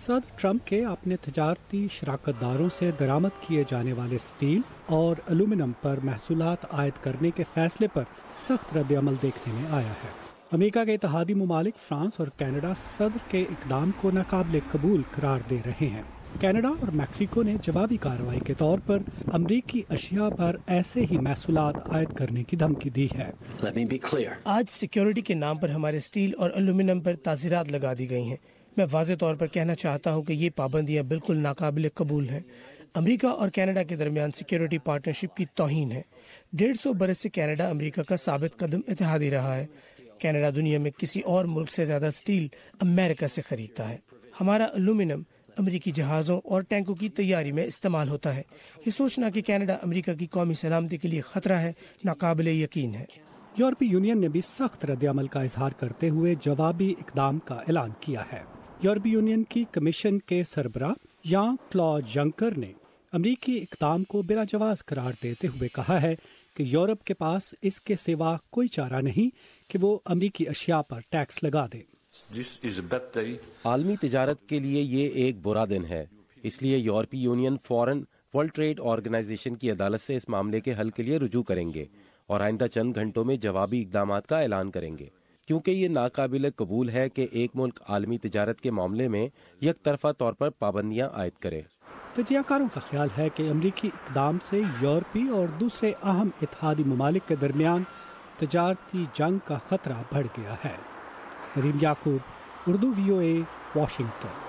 صدر ٹرمپ کے اپنے تجارتی شراکت داروں سے درآمد کیے جانے والے اسٹیل اور ایلومینیم پر محصولات عائد کرنے کے فیصلے پر سخت رد عمل دیکھنے میں آیا ہے۔ امریکہ کے اتحادی ممالک فرانس اور کینیڈا صدر کے اقدام کو ناقابل قبول قرار دے رہے ہیں۔ کینیڈا اور میکسیکو نے جوابی کارروائی کے طور پر امریکی اشیاء پر ایسے ہی محصولات عائد کرنے کی دھمکی دی ہے۔ آج سیکیورٹی کے نام پر ہمارے اسٹیل اور ایلومینیم پر تعزیرات لگا دی گئی ہیں۔ میں واضح طور پر کہنا چاہتا ہوں کہ یہ پابندیاں بالکل ناقابل قبول ہیں۔ امریکہ اور کینیڈا کے درمیان سیکیورٹی پارٹنرشپ کی توہین ہے۔ 150 برس سے کینیڈا امریکہ کا ثابت قدم اتحادی رہا ہے۔ کینیڈا دنیا میں کسی اور ملک سے زیادہ اسٹیل امریکہ سے خریدتا ہے۔ ہمارا ایلومینیم امریکی جہازوں اور ٹینکوں کی تیاری میں استعمال ہوتا ہے۔ یہ سوچنا کہ کینیڈا امریکہ کی قومی سلامتی کے لیے خطرہ ہے، ناقابل یقین ہے۔ یورپی یونین نے بھی سخت رد عمل کا اظہار کرتے ہوئے جوابی اقدام کا اعلان کیا ہے۔ یورپی یونین کی کمیشن کے سربراہ یان کلاڈ جنکر نے امریکی اقدام کو بلا جواز قرار دیتے ہوئے کہا ہے کہ یورپ کے پاس اس کے سوا کوئی چارہ نہیں کہ وہ امریکی اشیاء پر ٹیکس لگا دے۔ عالمی تجارت کے لیے یہ ایک برا دن ہے، اس لیے یورپی یونین فوراً ورلڈ ٹریڈ آرگنائزیشن کی عدالت سے اس معاملے کے حل کے لیے رجوع کریں گے اور آئندہ چند گھنٹوں میں جوابی اقدامات کا اعلان کریں گے، کیونکہ یہ ناقابل قبول ہے کہ ایک ملک عالمی تجارت کے معاملے میں یک طرفہ طور پر پابندیاں عائد کرے۔ تجزیہ کاروں کا خیال ہے کہ امریکی اقدام سے یورپی اور دوسرے اہم اتحادی ممالک کے درمیان تجارتی جنگ کا خطرہ بڑھ گیا ہے۔ نریم یعقوب، اردو VOA، واشنگٹن۔